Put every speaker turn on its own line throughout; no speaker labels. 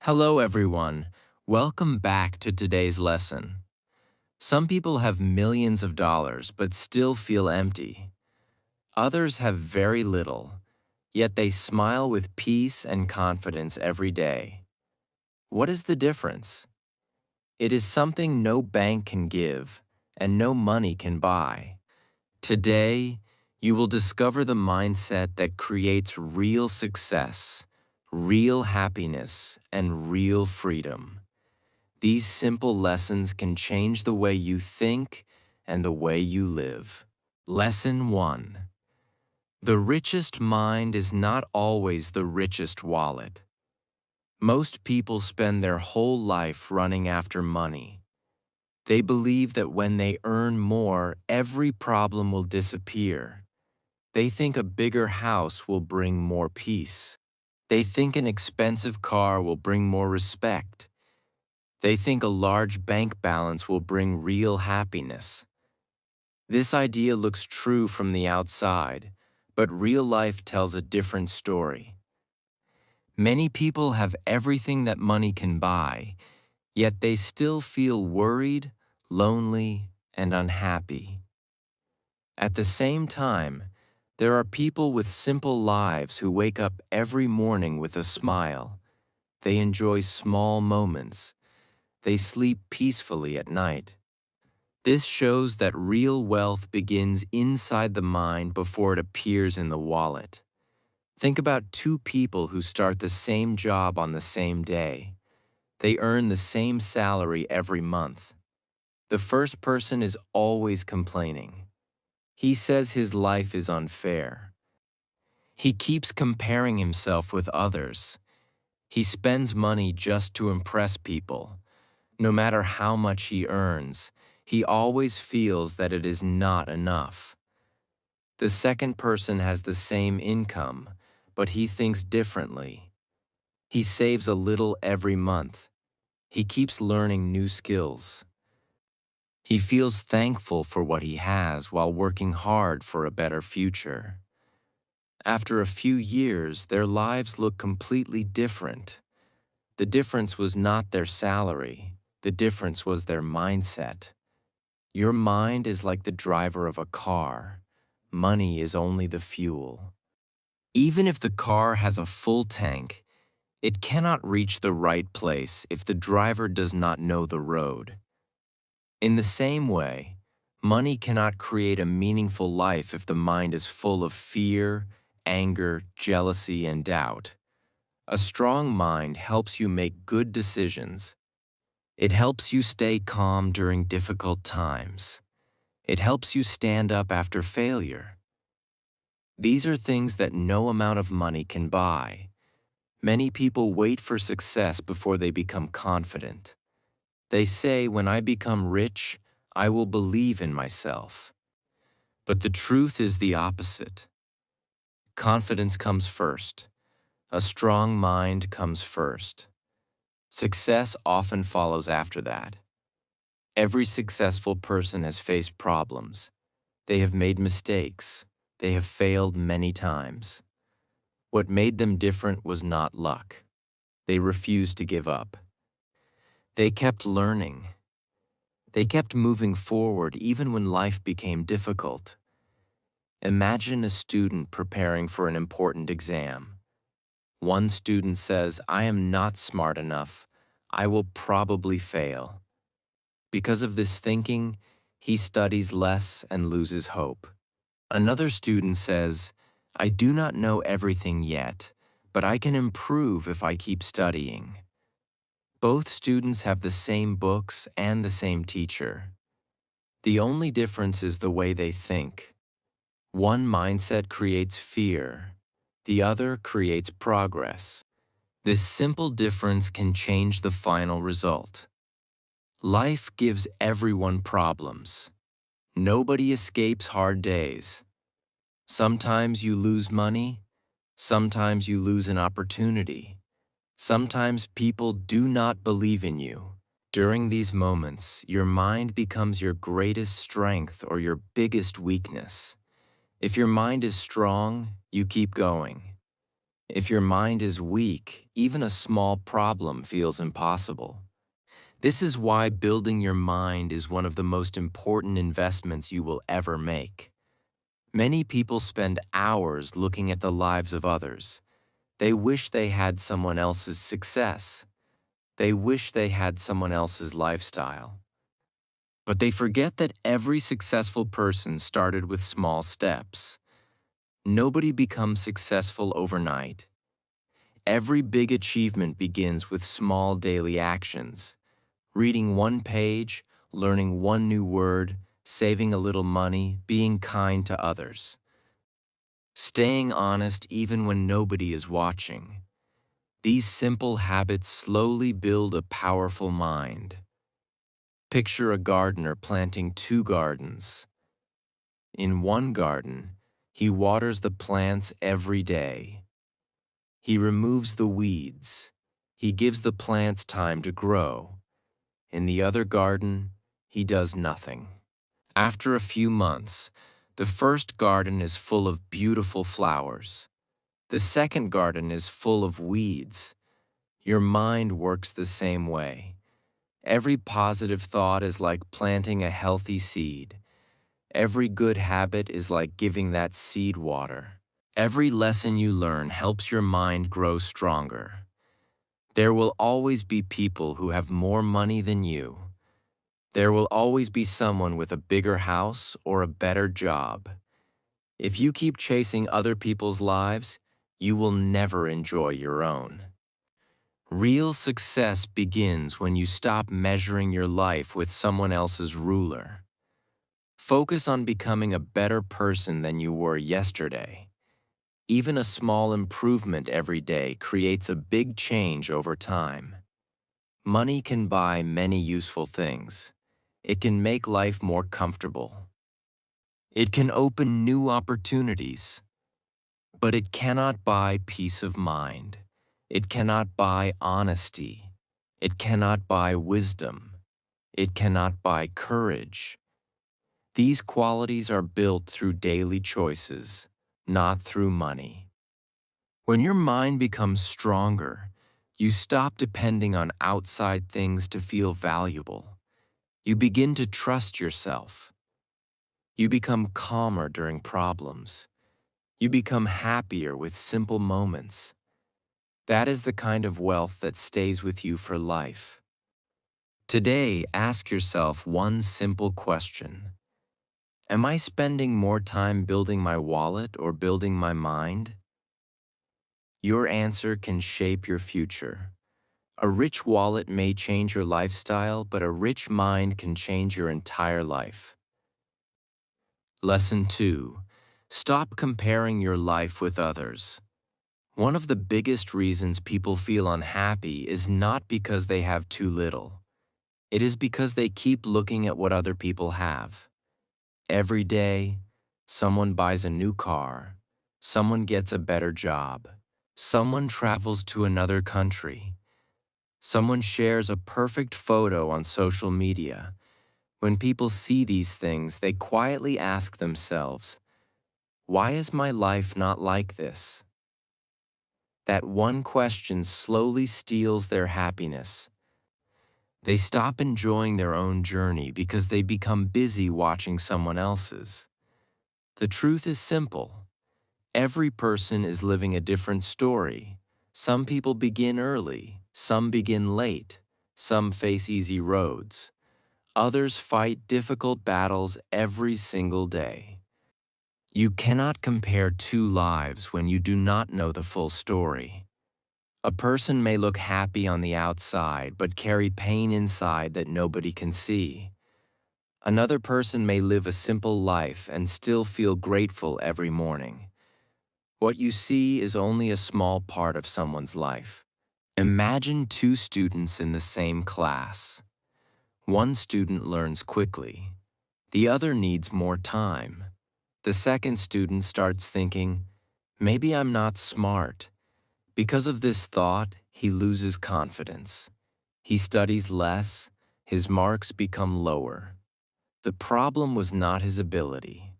Hello, everyone. Welcome back to today's lesson. Some people have millions of dollars but still feel empty. Others have very little, yet they smile with peace and confidence every day. What is the difference? It is something no bank can give and no money can buy. Today, you will discover the mindset that creates real success, real happiness, and real freedom. These simple lessons can change the way you think and the way you live. Lesson 1. The richest mind is not always the richest wallet. Most people spend their whole life running after money. They believe that when they earn more, every problem will disappear. They think a bigger house will bring more peace. They think an expensive car will bring more respect. They think a large bank balance will bring real happiness. This idea looks true from the outside, but real life tells a different story. Many people have everything that money can buy, yet they still feel worried, lonely, and unhappy. At the same time, there are people with simple lives who wake up every morning with a smile. They enjoy small moments. They sleep peacefully at night. This shows that real wealth begins inside the mind before it appears in the wallet. Think about two people who start the same job on the same day. They earn the same salary every month. The first person is always complaining. He says his life is unfair. He keeps comparing himself with others. He spends money just to impress people. No matter how much he earns, he always feels that it is not enough. The second person has the same income, but he thinks differently. He saves a little every month. He keeps learning new skills. He feels thankful for what he has while working hard for a better future. After a few years, their lives look completely different. The difference was not their salary. The difference was their mindset. Your mind is like the driver of a car. Money is only the fuel. Even if the car has a full tank, it cannot reach the right place if the driver does not know the road. In the same way, money cannot create a meaningful life if the mind is full of fear, anger, jealousy, and doubt. A strong mind helps you make good decisions. It helps you stay calm during difficult times. It helps you stand up after failure. These are things that no amount of money can buy. Many people wait for success before they become confident. They say, when I become rich, I will believe in myself. But the truth is the opposite. Confidence comes first. A strong mind comes first. Success often follows after that. Every successful person has faced problems. They have made mistakes. They have failed many times. What made them different was not luck. They refused to give up. They kept learning. They kept moving forward even when life became difficult. Imagine a student preparing for an important exam. One student says, "I am not smart enough. I will probably fail." Because of this thinking, he studies less and loses hope. Another student says, "I do not know everything yet, but I can improve if I keep studying." Both students have the same books and the same teacher. The only difference is the way they think. One mindset creates fear. The other creates progress. This simple difference can change the final result. Life gives everyone problems. Nobody escapes hard days. Sometimes you lose money. Sometimes you lose an opportunity. Sometimes people do not believe in you. During these moments, your mind becomes your greatest strength or your biggest weakness. If your mind is strong, you keep going. If your mind is weak, even a small problem feels impossible. This is why building your mind is one of the most important investments you will ever make. Many people spend hours looking at the lives of others. They wish they had someone else's success. They wish they had someone else's lifestyle. But they forget that every successful person started with small steps. Nobody becomes successful overnight. Every big achievement begins with small daily actions. Reading one page, learning one new word, saving a little money, being kind to others. Staying honest even when nobody is watching. These simple habits slowly build a powerful mind. Picture a gardener planting two gardens. In one garden, he waters the plants every day. He removes the weeds. He gives the plants time to grow. In the other garden, he does nothing. After a few months, the first garden is full of beautiful flowers. The second garden is full of weeds. Your mind works the same way. Every positive thought is like planting a healthy seed. Every good habit is like giving that seed water. Every lesson you learn helps your mind grow stronger. There will always be people who have more money than you. There will always be someone with a bigger house or a better job. If you keep chasing other people's lives, you will never enjoy your own. Real success begins when you stop measuring your life with someone else's ruler. Focus on becoming a better person than you were yesterday. Even a small improvement every day creates a big change over time. Money can buy many useful things. It can make life more comfortable. It can open new opportunities. But it cannot buy peace of mind. It cannot buy honesty. It cannot buy wisdom. It cannot buy courage. These qualities are built through daily choices, not through money. When your mind becomes stronger, you stop depending on outside things to feel valuable. You begin to trust yourself. You become calmer during problems. You become happier with simple moments. That is the kind of wealth that stays with you for life. Today, ask yourself one simple question. Am I spending more time building my wallet or building my mind? Your answer can shape your future. A rich wallet may change your lifestyle, but a rich mind can change your entire life. Lesson 2. Stop comparing your life with others. One of the biggest reasons people feel unhappy is not because they have too little. It is because they keep looking at what other people have. Every day, someone buys a new car, someone gets a better job, someone travels to another country, someone shares a perfect photo on social media. When people see these things, they quietly ask themselves, why is my life not like this? That one question slowly steals their happiness. They stop enjoying their own journey because they become busy watching someone else's. The truth is simple. Every person is living a different story. Some people begin early, some begin late, some face easy roads. Others fight difficult battles every single day. You cannot compare two lives when you do not know the full story. A person may look happy on the outside but carry pain inside that nobody can see. Another person may live a simple life and still feel grateful every morning. What you see is only a small part of someone's life. Imagine two students in the same class. One student learns quickly. The other needs more time. The second student starts thinking, maybe I'm not smart. Because of this thought, he loses confidence. He studies less, his marks become lower. The problem was not his ability.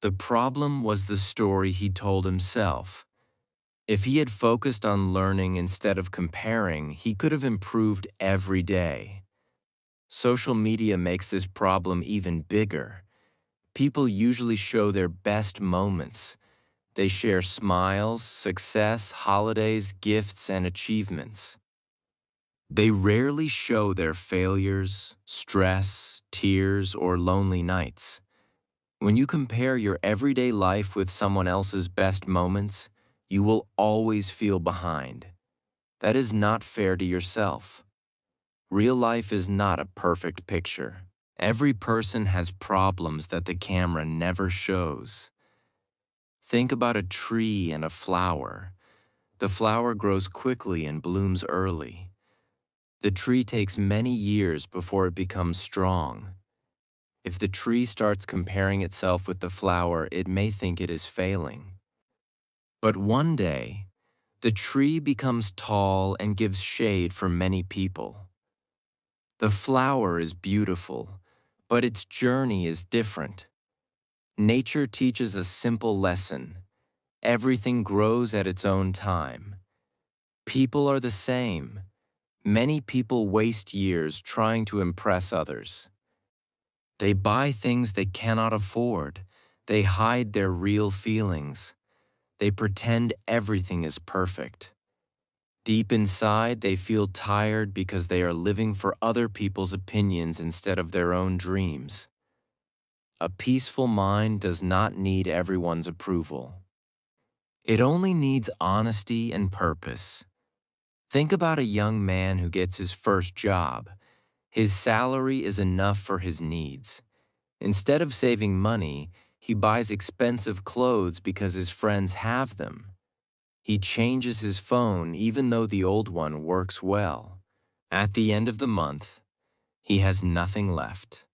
The problem was the story he told himself. If he had focused on learning instead of comparing, he could have improved every day. Social media makes this problem even bigger. People usually show their best moments. They share smiles, success, holidays, gifts, and achievements. They rarely show their failures, stress, tears, or lonely nights. When you compare your everyday life with someone else's best moments, you will always feel behind. That is not fair to yourself. Real life is not a perfect picture. Every person has problems that the camera never shows. Think about a tree and a flower. The flower grows quickly and blooms early. The tree takes many years before it becomes strong. If the tree starts comparing itself with the flower, it may think it is failing. But one day, the tree becomes tall and gives shade for many people. The flower is beautiful, but its journey is different. Nature teaches a simple lesson. Everything grows at its own time. People are the same. Many people waste years trying to impress others. They buy things they cannot afford. They hide their real feelings. They pretend everything is perfect. Deep inside, they feel tired because they are living for other people's opinions instead of their own dreams. A peaceful mind does not need everyone's approval. It only needs honesty and purpose. Think about a young man who gets his first job. His salary is enough for his needs. Instead of saving money, he buys expensive clothes because his friends have them. He changes his phone even though the old one works well. At the end of the month, he has nothing left.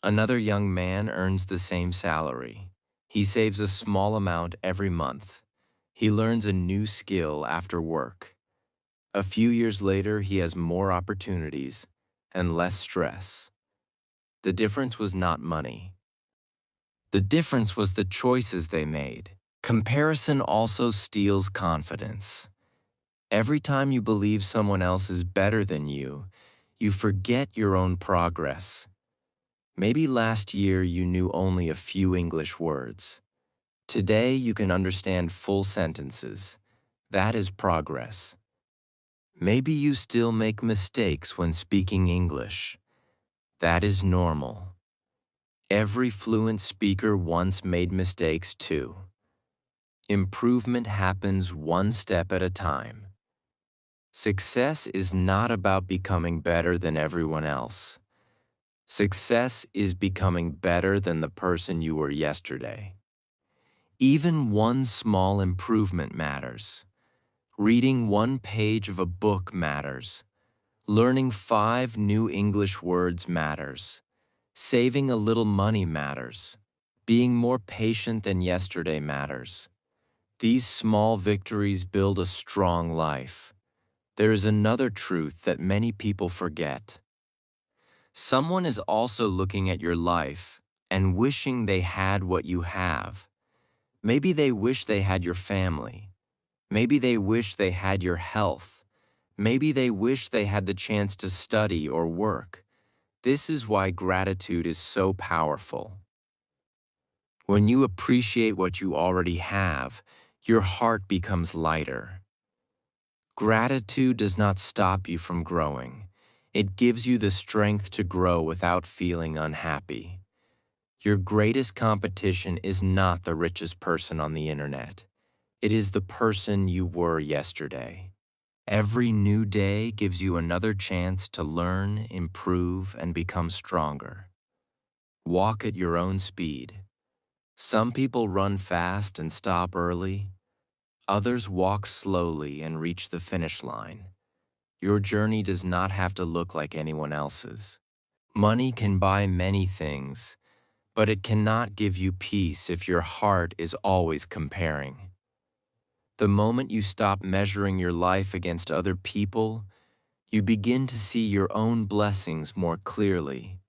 Another young man earns the same salary. He saves a small amount every month. He learns a new skill after work. A few years later, he has more opportunities and less stress. The difference was not money. The difference was the choices they made. Comparison also steals confidence. Every time you believe someone else is better than you forget your own progress. Maybe last year you knew only a few English words. Today you can understand full sentences. That is progress. Maybe you still make mistakes when speaking English. That is normal. Every fluent speaker once made mistakes too. Improvement happens one step at a time. Success is not about becoming better than everyone else. Success is becoming better than the person you were yesterday. Even one small improvement matters. Reading one page of a book matters. Learning 5 new English words matters. Saving a little money matters. Being more patient than yesterday matters. These small victories build a strong life. There is another truth that many people forget. Someone is also looking at your life and wishing they had what you have. Maybe they wish they had your family. Maybe they wish they had your health. Maybe they wish they had the chance to study or work. This is why gratitude is so powerful. When you appreciate what you already have, your heart becomes lighter. Gratitude does not stop you from growing. It gives you the strength to grow without feeling unhappy. Your greatest competition is not the richest person on the internet. It is the person you were yesterday. Every new day gives you another chance to learn, improve, and become stronger. Walk at your own speed. Some people run fast and stop early. Others walk slowly and reach the finish line. Your journey does not have to look like anyone else's. Money can buy many things, but it cannot give you peace if your heart is always comparing. The moment you stop measuring your life against other people, you begin to see your own blessings more clearly.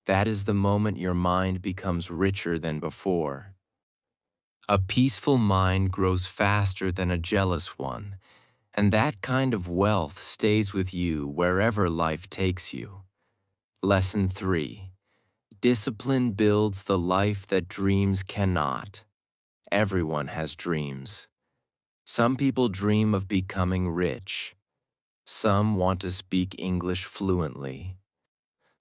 That is the moment your mind becomes richer than before. A peaceful mind grows faster than a jealous one, and that kind of wealth stays with you wherever life takes you. Lesson 3. Discipline builds the life that dreams cannot. Everyone has dreams. Some people dream of becoming rich. Some want to speak English fluently.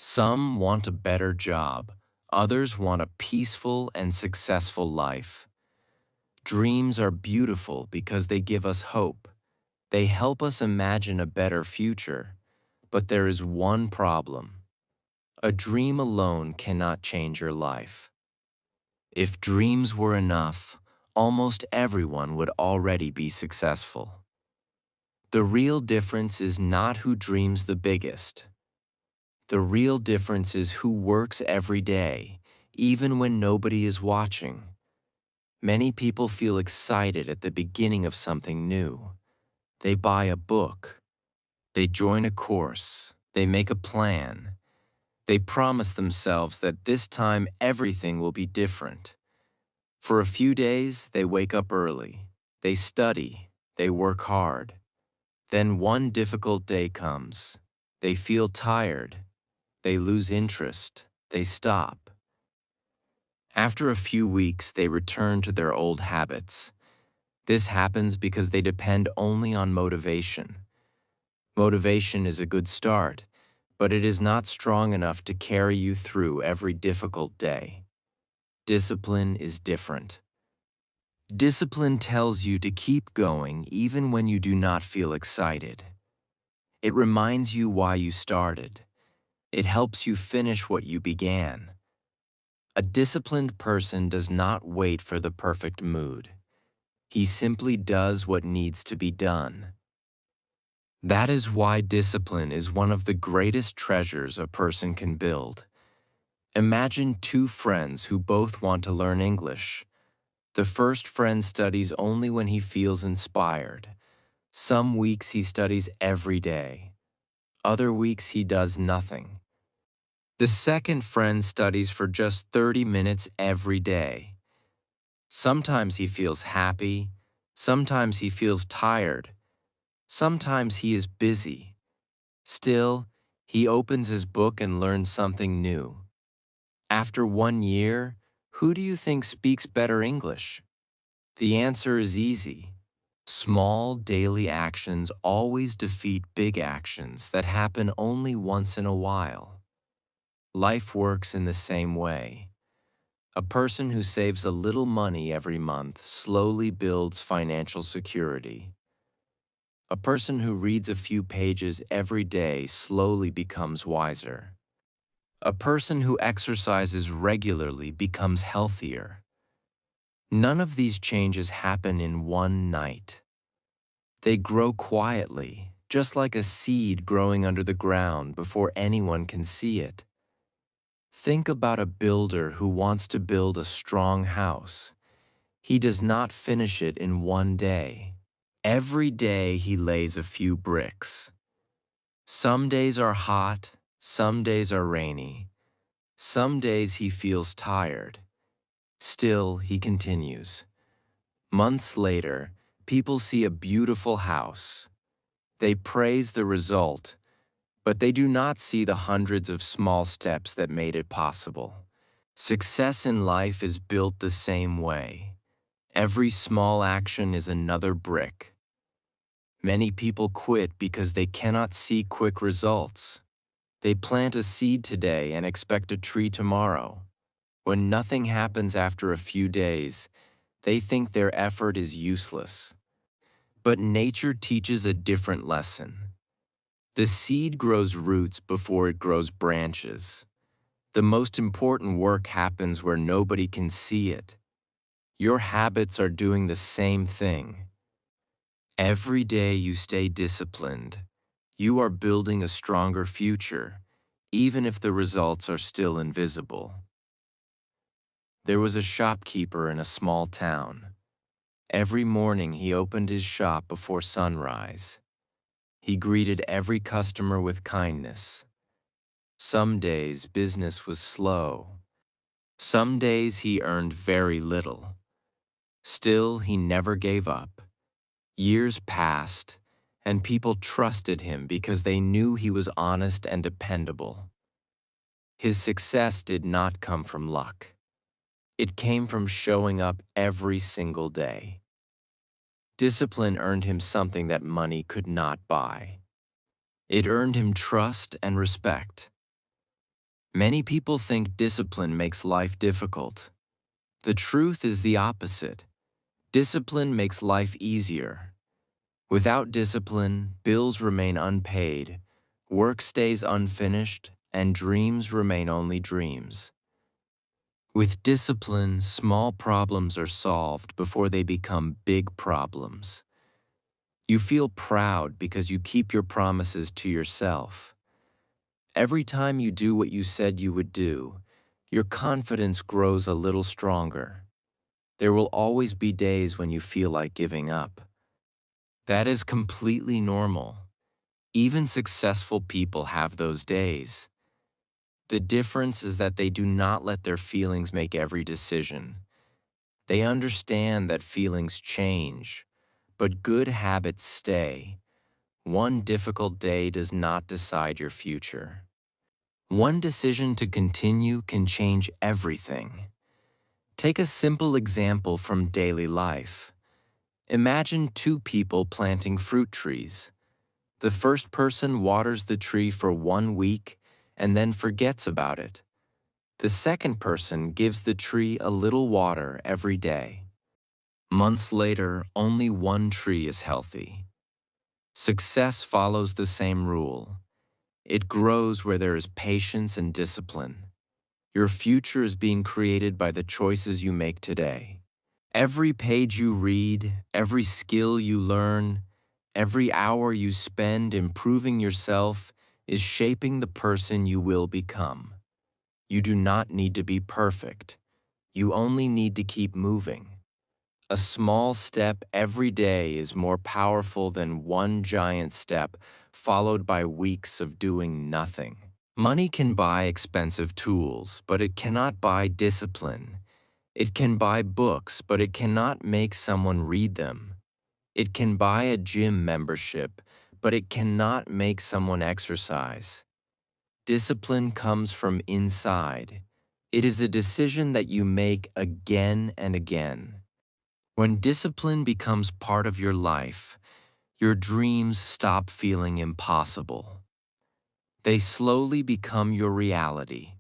Some want a better job. Others want a peaceful and successful life. Dreams are beautiful because they give us hope. They help us imagine a better future. But there is one problem. A dream alone cannot change your life. If dreams were enough, almost everyone would already be successful. The real difference is not who dreams the biggest. The real difference is who works every day, even when nobody is watching. Many people feel excited at the beginning of something new. They buy a book. They join a course. They make a plan. They promise themselves that this time everything will be different. For a few days, they wake up early. They study. They work hard. Then one difficult day comes. They feel tired. They lose interest. They stop. After a few weeks, they return to their old habits. This happens because they depend only on motivation. Motivation is a good start, but it is not strong enough to carry you through every difficult day. Discipline is different. Discipline tells you to keep going even when you do not feel excited. It reminds you why you started. It helps you finish what you began. A disciplined person does not wait for the perfect mood. He simply does what needs to be done. That is why discipline is one of the greatest treasures a person can build. Imagine two friends who both want to learn English. The first friend studies only when he feels inspired. Some weeks he studies every day. Other weeks he does nothing. The second friend studies for just 30 minutes every day. Sometimes he feels happy. Sometimes he feels tired. Sometimes he is busy. Still, he opens his book and learns something new. After 1 year, who do you think speaks better English? The answer is easy. Small daily actions always defeat big actions that happen only once in a while. Life works in the same way. A person who saves a little money every month slowly builds financial security. A person who reads a few pages every day slowly becomes wiser. A person who exercises regularly becomes healthier. None of these changes happen in one night. They grow quietly, just like a seed growing under the ground before anyone can see it. Think about a builder who wants to build a strong house. He does not finish it in one day. Every day he lays a few bricks. Some days are hot, some days are rainy. Some days he feels tired. Still, he continues. Months later, people see a beautiful house. They praise the result, but they do not see the hundreds of small steps that made it possible. Success in life is built the same way. Every small action is another brick. Many people quit because they cannot see quick results. They plant a seed today and expect a tree tomorrow. When nothing happens after a few days, they think their effort is useless. But nature teaches a different lesson. The seed grows roots before it grows branches. The most important work happens where nobody can see it. Your habits are doing the same thing. Every day you stay disciplined, you are building a stronger future, even if the results are still invisible. There was a shopkeeper in a small town. Every morning he opened his shop before sunrise. He greeted every customer with kindness. Some days business was slow. Some days he earned very little. Still, he never gave up. Years passed, and people trusted him because they knew he was honest and dependable. His success did not come from luck. It came from showing up every single day. Discipline earned him something that money could not buy. It earned him trust and respect. Many people think discipline makes life difficult. The truth is the opposite. Discipline makes life easier. Without discipline, bills remain unpaid, work stays unfinished, and dreams remain only dreams. With discipline, small problems are solved before they become big problems. You feel proud because you keep your promises to yourself. Every time you do what you said you would do, your confidence grows a little stronger. There will always be days when you feel like giving up. That is completely normal. Even successful people have those days. The difference is that they do not let their feelings make every decision. They understand that feelings change, but good habits stay. One difficult day does not decide your future. One decision to continue can change everything. Take a simple example from daily life. Imagine two people planting fruit trees. The first person waters the tree for 1 week and then forgets about it. The second person gives the tree a little water every day. Months later, only one tree is healthy. Success follows the same rule. It grows where there is patience and discipline. Your future is being created by the choices you make today. Every page you read, every skill you learn, every hour you spend improving yourself is shaping the person you will become. You do not need to be perfect. You only need to keep moving. A small step every day is more powerful than one giant step followed by weeks of doing nothing. Money can buy expensive tools, but it cannot buy discipline. It can buy books, but it cannot make someone read them. It can buy a gym membership, but it cannot make someone exercise. Discipline comes from inside. It is a decision that you make again and again. When discipline becomes part of your life, your dreams stop feeling impossible. They slowly become your reality.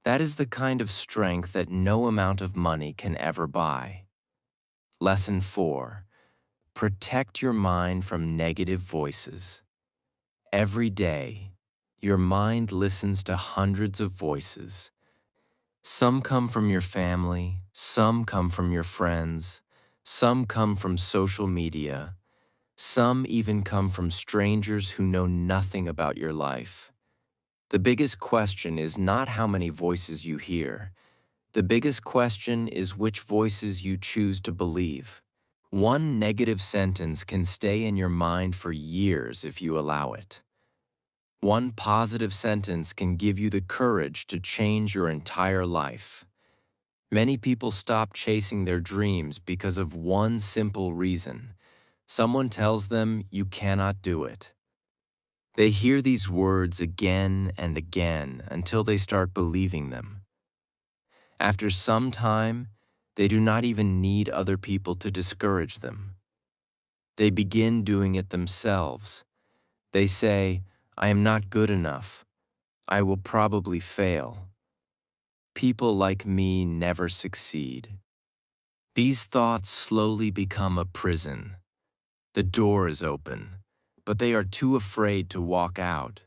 That is the kind of strength that no amount of money can ever buy. Lesson 4. Protect your mind from negative voices. Every day, your mind listens to hundreds of voices. Some come from your family, some come from your friends, some come from social media, some even come from strangers who know nothing about your life. The biggest question is not how many voices you hear. The biggest question is which voices you choose to believe. One negative sentence can stay in your mind for years if you allow it. One positive sentence can give you the courage to change your entire life. Many people stop chasing their dreams because of one simple reason. Someone tells them you cannot do it. They hear these words again and again until they start believing them. After some time, they do not even need other people to discourage them. They begin doing it themselves. They say, I am not good enough. I will probably fail. People like me never succeed. These thoughts slowly become a prison. The door is open, but they are too afraid to walk out.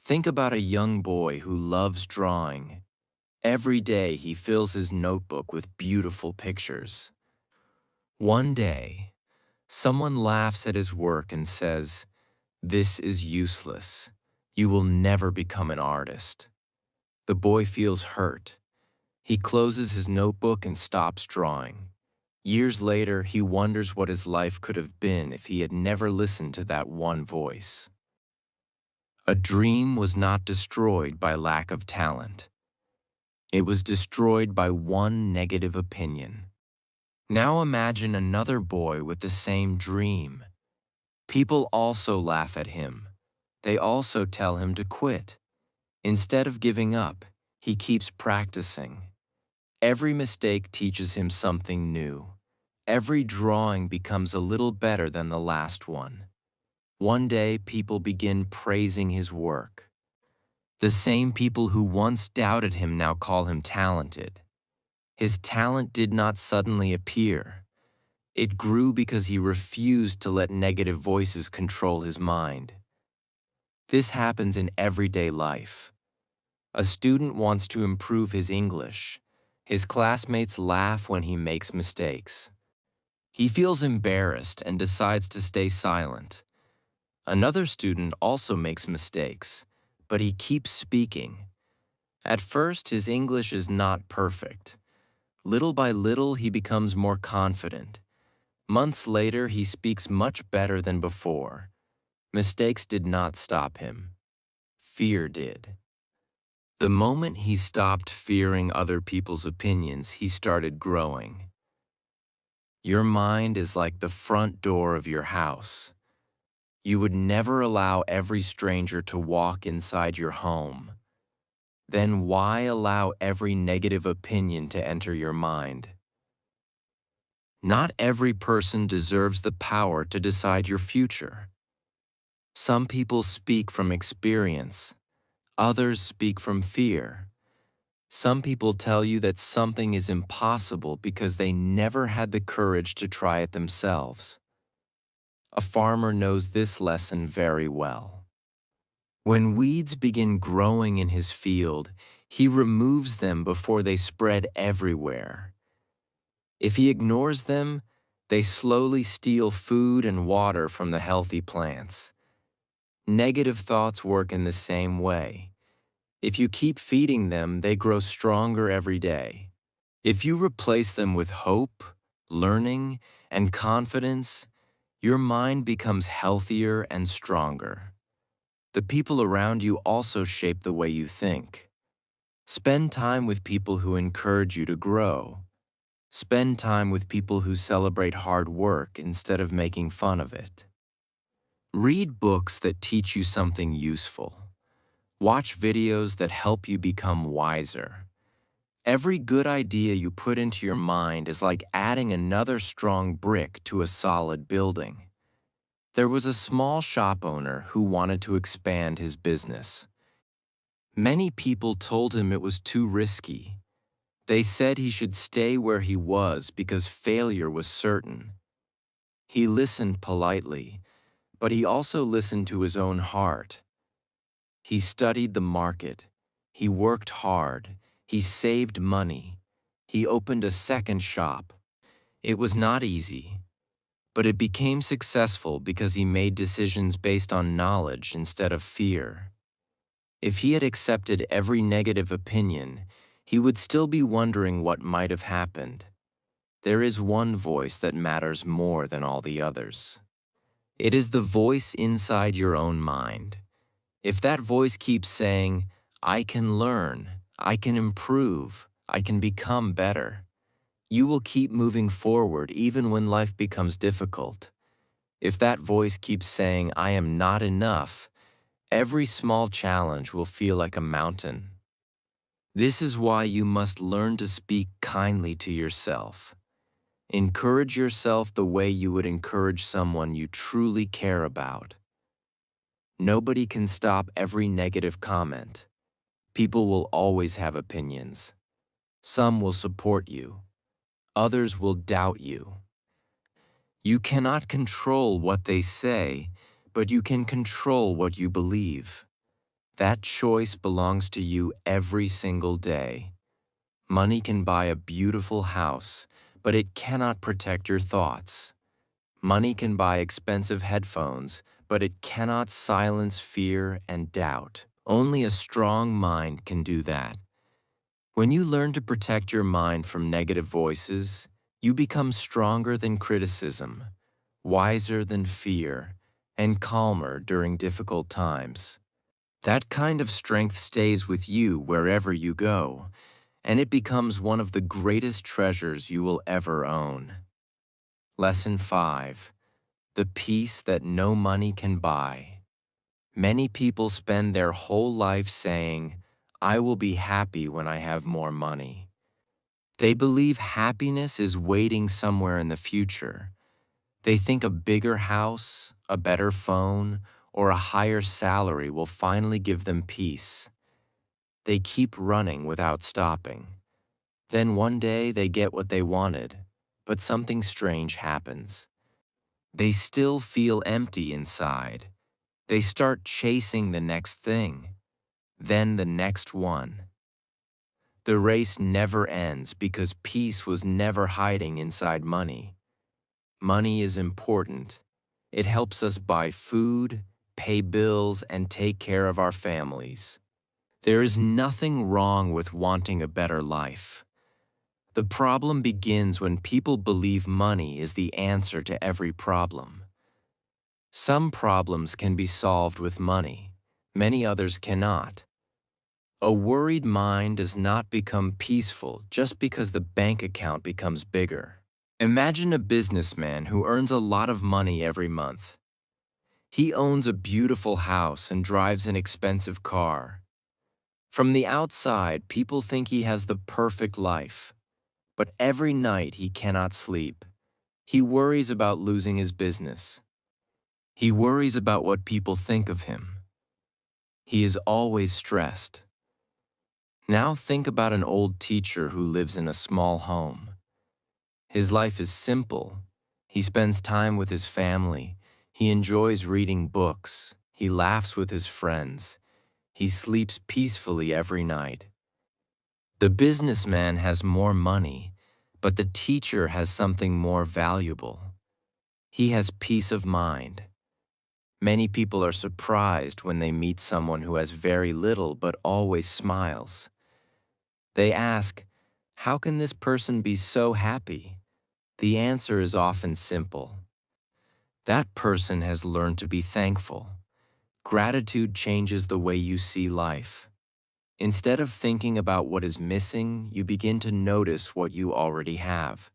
Think about a young boy who loves drawing. Every day he fills his notebook with beautiful pictures. One day, someone laughs at his work and says, "This is useless. You will never become an artist." The boy feels hurt. He closes his notebook and stops drawing. Years later, he wonders what his life could have been if he had never listened to that one voice. A dream was not destroyed by lack of talent. It was destroyed by one negative opinion. Now imagine another boy with the same dream. People also laugh at him. They also tell him to quit. Instead of giving up, he keeps practicing. Every mistake teaches him something new. Every drawing becomes a little better than the last one. One day, people begin praising his work. The same people who once doubted him now call him talented. His talent did not suddenly appear. It grew because he refused to let negative voices control his mind. This happens in everyday life. A student wants to improve his English. His classmates laugh when he makes mistakes. He feels embarrassed and decides to stay silent. Another student also makes mistakes, but he keeps speaking. At first, his English is not perfect. Little by little, he becomes more confident. Months later, he speaks much better than before. Mistakes did not stop him. Fear did. The moment he stopped fearing other people's opinions, he started growing. Your mind is like the front door of your house. You would never allow every stranger to walk inside your home. Then why allow every negative opinion to enter your mind? Not every person deserves the power to decide your future. Some people speak from experience. Others speak from fear. Some people tell you that something is impossible because they never had the courage to try it themselves. A farmer knows this lesson very well. When weeds begin growing in his field, he removes them before they spread everywhere. If he ignores them, they slowly steal food and water from the healthy plants. Negative thoughts work in the same way. If you keep feeding them, they grow stronger every day. If you replace them with hope, learning, and confidence, your mind becomes healthier and stronger. The people around you also shape the way you think. Spend time with people who encourage you to grow. Spend time with people who celebrate hard work instead of making fun of it. Read books that teach you something useful. Watch videos that help you become wiser. Every good idea you put into your mind is like adding another strong brick to a solid building. There was a small shop owner who wanted to expand his business. Many people told him it was too risky. They said he should stay where he was because failure was certain. He listened politely, but he also listened to his own heart. He studied the market. He worked hard. He saved money. He opened a second shop. It was not easy, but it became successful because he made decisions based on knowledge instead of fear. If he had accepted every negative opinion, he would still be wondering what might have happened. There is one voice that matters more than all the others. It is the voice inside your own mind. If that voice keeps saying, "I can learn, I can improve, I can become better," you will keep moving forward even when life becomes difficult. If that voice keeps saying, "I am not enough," every small challenge will feel like a mountain. This is why you must learn to speak kindly to yourself. Encourage yourself the way you would encourage someone you truly care about. Nobody can stop every negative comment. People will always have opinions. Some will support you. Others will doubt you. You cannot control what they say, but you can control what you believe. That choice belongs to you every single day. Money can buy a beautiful house, but it cannot protect your thoughts. Money can buy expensive headphones, but it cannot silence fear and doubt. Only a strong mind can do that. When you learn to protect your mind from negative voices, you become stronger than criticism, wiser than fear, and calmer during difficult times. That kind of strength stays with you wherever you go, and it becomes one of the greatest treasures you will ever own. Lesson 5. The peace that no money can buy. Many people spend their whole life saying, "I will be happy when I have more money." They believe happiness is waiting somewhere in the future. They think a bigger house, a better phone, or a higher salary will finally give them peace. They keep running without stopping. Then one day they get what they wanted, but something strange happens. They still feel empty inside. They start chasing the next thing, then the next one. The race never ends because peace was never hiding inside money. Money is important. It helps us buy food, pay bills, and take care of our families. There is nothing wrong with wanting a better life. The problem begins when people believe money is the answer to every problem. Some problems can be solved with money. Many others cannot. A worried mind does not become peaceful just because the bank account becomes bigger. Imagine a businessman who earns a lot of money every month. He owns a beautiful house and drives an expensive car. From the outside, people think he has the perfect life. But every night he cannot sleep. He worries about losing his business. He worries about what people think of him. He is always stressed. Now think about an old teacher who lives in a small home. His life is simple. He spends time with his family. He enjoys reading books. He laughs with his friends. He sleeps peacefully every night. The businessman has more money, but the teacher has something more valuable. He has peace of mind. Many people are surprised when they meet someone who has very little but always smiles. They ask, "How can this person be so happy?" The answer is often simple. That person has learned to be thankful. Gratitude changes the way you see life. Instead of thinking about what is missing, you begin to notice what you already have.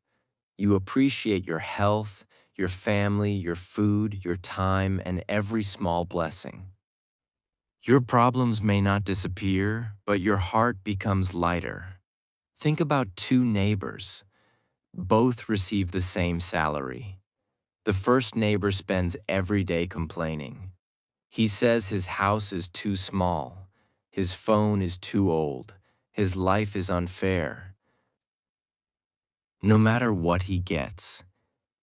You appreciate your health, your family, your food, your time, and every small blessing. Your problems may not disappear, but your heart becomes lighter. Think about two neighbors. Both receive the same salary. The first neighbor spends every day complaining. He says his house is too small, his phone is too old, his life is unfair. No matter what he gets,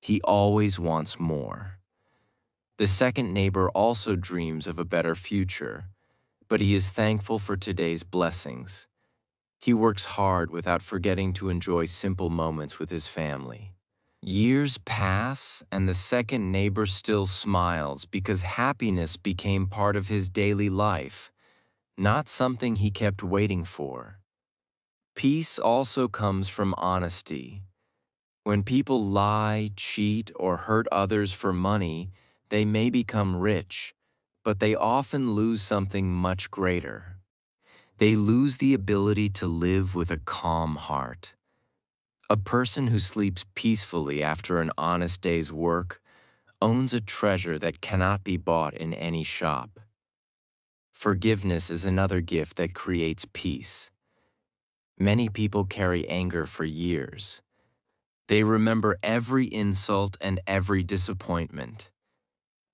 he always wants more. The second neighbor also dreams of a better future, but he is thankful for today's blessings. He works hard without forgetting to enjoy simple moments with his family. Years pass, and the second neighbor still smiles because happiness became part of his daily life, not something he kept waiting for. Peace also comes from honesty. When people lie, cheat, or hurt others for money, they may become rich, but they often lose something much greater. They lose the ability to live with a calm heart. A person who sleeps peacefully after an honest day's work owns a treasure that cannot be bought in any shop. Forgiveness is another gift that creates peace. Many people carry anger for years. They remember every insult and every disappointment.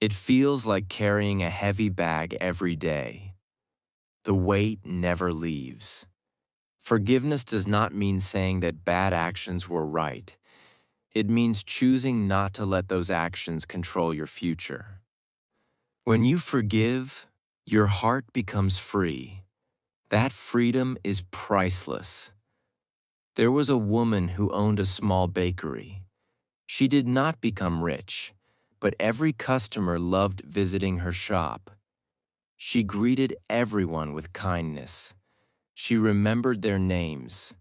It feels like carrying a heavy bag every day. The weight never leaves. Forgiveness does not mean saying that bad actions were right. It means choosing not to let those actions control your future. When you forgive, your heart becomes free. That freedom is priceless. There was a woman who owned a small bakery. She did not become rich, but every customer loved visiting her shop. She greeted everyone with kindness. She remembered their names.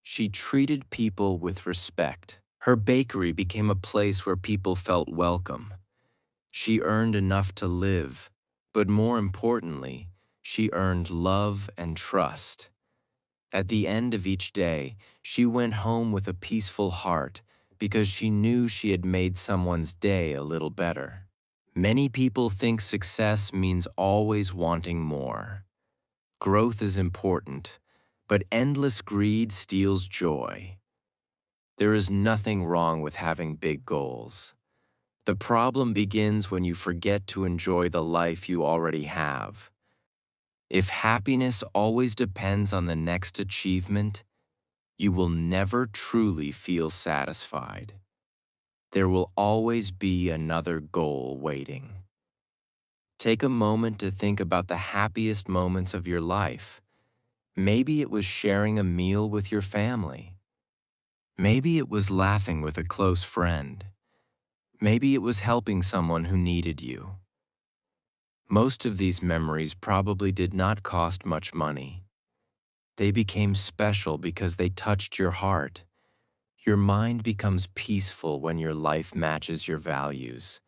She treated people with respect. Her bakery became a place where people felt welcome. She earned enough to live, but more importantly, she earned love and trust. At the end of each day, she went home with a peaceful heart because she knew she had made someone's day a little better. Many people think success means always wanting more. Growth is important, but endless greed steals joy. There is nothing wrong with having big goals. The problem begins when you forget to enjoy the life you already have. If happiness always depends on the next achievement, you will never truly feel satisfied. There will always be another goal waiting. Take a moment to think about the happiest moments of your life. Maybe it was sharing a meal with your family. Maybe it was laughing with a close friend. Maybe it was helping someone who needed you. Most of these memories probably did not cost much money. They became special because they touched your heart. Your mind becomes peaceful when your life matches your values.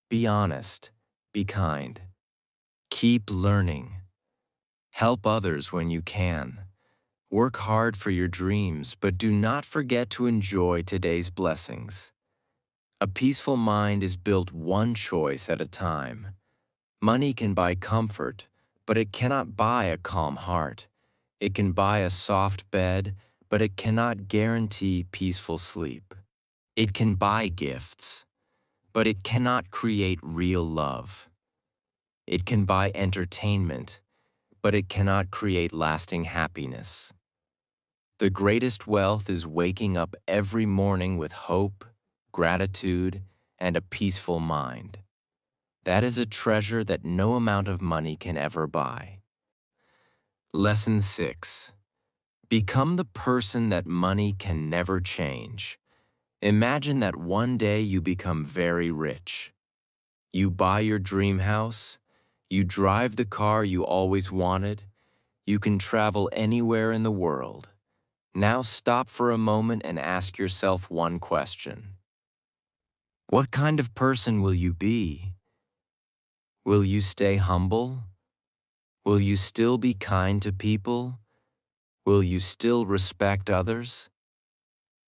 Be honest. Be kind. Keep learning. Help others when you can. Work hard for your dreams, but do not forget to enjoy today's blessings. A peaceful mind is built one choice at a time. Money can buy comfort, but it cannot buy a calm heart. It can buy a soft bed, but it cannot guarantee peaceful sleep. It can buy gifts, but it cannot create real love. It can buy entertainment, but it cannot create lasting happiness. The greatest wealth is waking up every morning with hope, gratitude, and a peaceful mind. That is a treasure that no amount of money can ever buy. Lesson 6. Become the person that money can never change. Imagine that one day you become very rich. You buy your dream house. You drive the car you always wanted. You can travel anywhere in the world. Now stop for a moment and ask yourself one question. What kind of person will you be? Will you stay humble? Will you still be kind to people? Will you still respect others?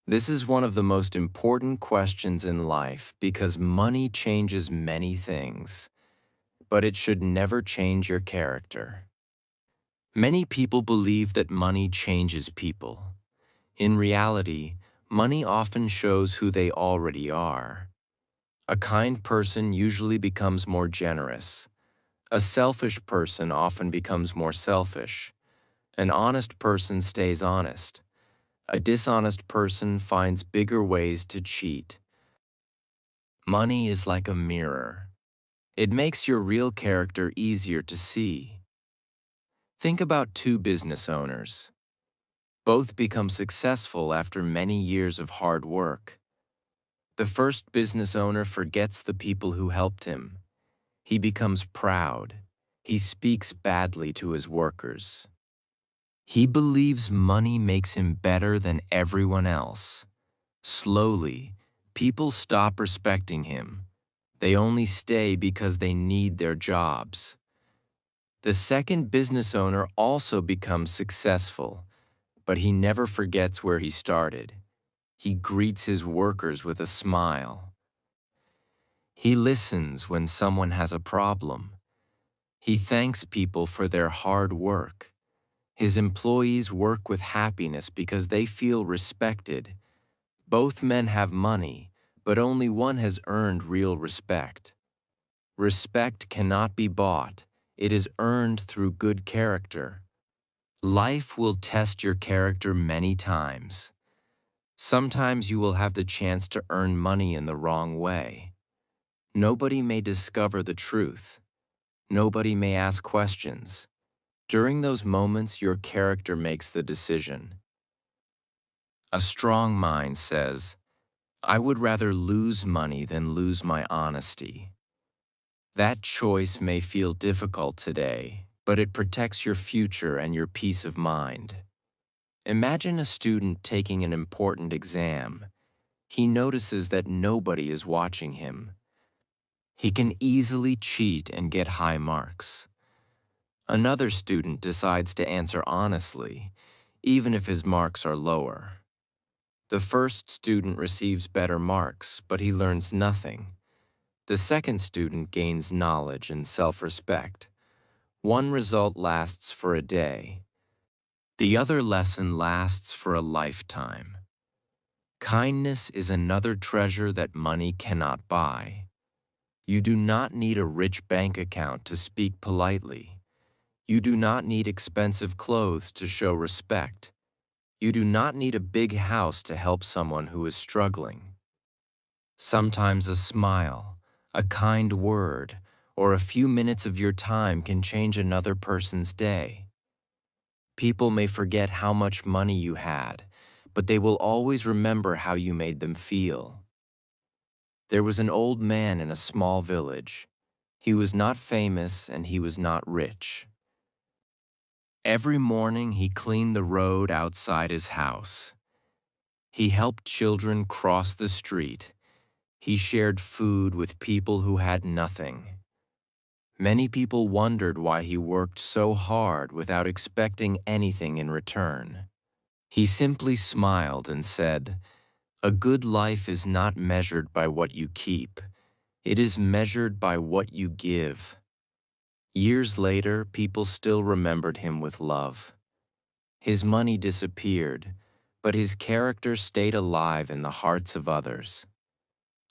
This is one of the most important questions in life because money changes many things, but it should never change your character. Many people believe that money changes people. In reality, money often shows who they already are. A kind person usually becomes more generous. A selfish person often becomes more selfish. An honest person stays honest. A dishonest person finds bigger ways to cheat. Money is like a mirror. It makes your real character easier to see. Think about two business owners. Both become successful after many years of hard work. The first business owner forgets the people who helped him. He becomes proud. He speaks badly to his workers. He believes money makes him better than everyone else. Slowly, people stop respecting him. They only stay because they need their jobs. The second business owner also becomes successful, but he never forgets where he started. He greets his workers with a smile. He listens when someone has a problem. He thanks people for their hard work. His employees work with happiness because they feel respected. Both men have money, but only one has earned real respect. Respect cannot be bought. It is earned through good character. Life will test your character many times. Sometimes you will have the chance to earn money in the wrong way. Nobody may discover the truth. Nobody may ask questions. During those moments, your character makes the decision. A strong mind says, I would rather lose money than lose my honesty. That choice may feel difficult today, but it protects your future and your peace of mind. Imagine a student taking an important exam. He notices that nobody is watching him. He can easily cheat and get high marks. Another student decides to answer honestly. even if his marks are lower. The first student receives better marks, but he learns nothing. The second student gains knowledge and self-respect. One result lasts for a day. The other lesson lasts for a lifetime. Kindness is another treasure that money cannot buy. You do not need a rich bank account to speak politely. You do not need expensive clothes to show respect. You do not need a big house to help someone who is struggling. Sometimes a smile, a kind word, or a few minutes of your time can change another person's day. People may forget how much money you had, but they will always remember how you made them feel. There was an old man in a small village. He was not famous and he was not rich. Every morning he cleaned the road outside his house. He helped children cross the street. He shared food with people who had nothing. Many people wondered why he worked so hard without expecting anything in return. He simply smiled and said, "A good life is not measured by what you keep. It is measured by what you give." Years later, people still remembered him with love. His money disappeared, but his character stayed alive in the hearts of others.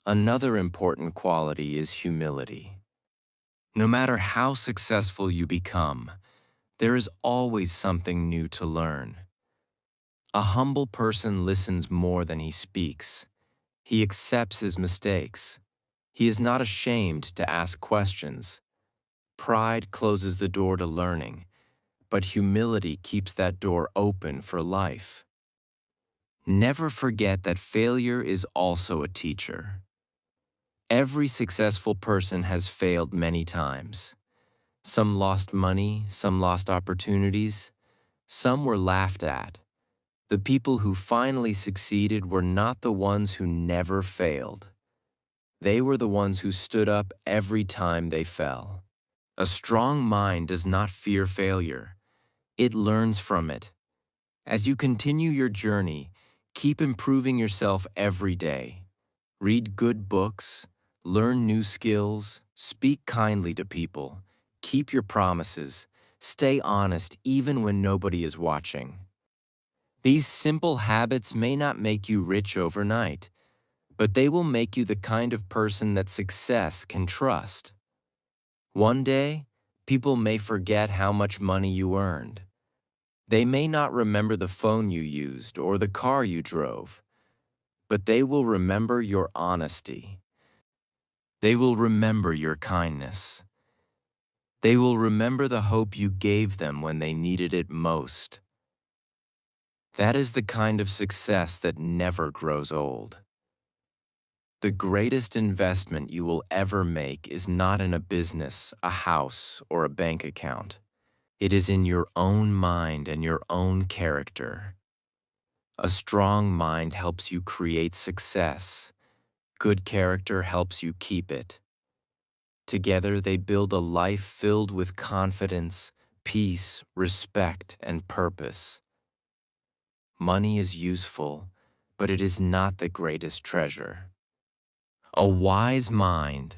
Another important quality is humility. No matter how successful you become, there is always something new to learn. A humble person listens more than he speaks. He accepts his mistakes. He is not ashamed to ask questions. Pride closes the door to learning, but humility keeps that door open for life. Never forget that failure is also a teacher. Every successful person has failed many times. Some lost money, some lost opportunities, some were laughed at. The people who finally succeeded were not the ones who never failed. They were the ones who stood up every time they fell. A strong mind does not fear failure. It learns from it. As you continue your journey, keep improving yourself every day. Read good books, learn new skills, speak kindly to people, keep your promises, stay honest even when nobody is watching. These simple habits may not make you rich overnight, but they will make you the kind of person that success can trust. One day, people may forget how much money you earned. They may not remember the phone you used or the car you drove, but they will remember your honesty. They will remember your kindness. They will remember the hope you gave them when they needed it most. That is the kind of success that never grows old. The greatest investment you will ever make is not in a business, a house, or a bank account. It is in your own mind and your own character. A strong mind helps you create success. Good character helps you keep it. Together, they build a life filled with confidence, peace, respect, and purpose. Money is useful, but it is not the greatest treasure. A wise mind,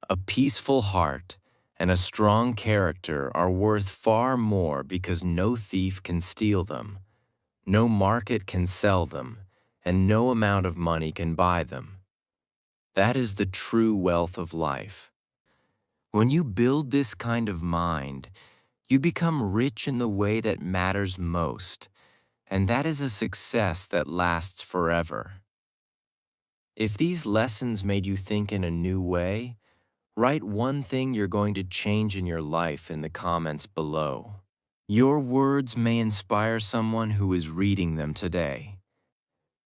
a peaceful heart, and a strong character are worth far more because no thief can steal them, no market can sell them, and no amount of money can buy them. That is the true wealth of life. When you build this kind of mind, you become rich in the way that matters most, and that is a success that lasts forever. If these lessons made you think in a new way, write one thing you're going to change in your life in the comments below. Your words may inspire someone who is reading them today.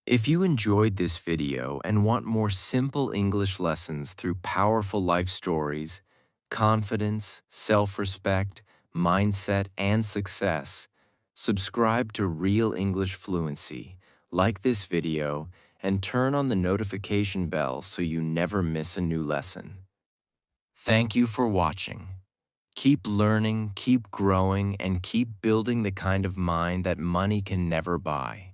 If you enjoyed this video and want more simple English lessons through powerful life stories, confidence, self-respect, mindset, and success, subscribe to Real English Fluency, like this video, and turn on the notification bell so you never miss a new lesson. Thank you for watching. Keep learning, keep growing, and keep building the kind of mind that money can never buy.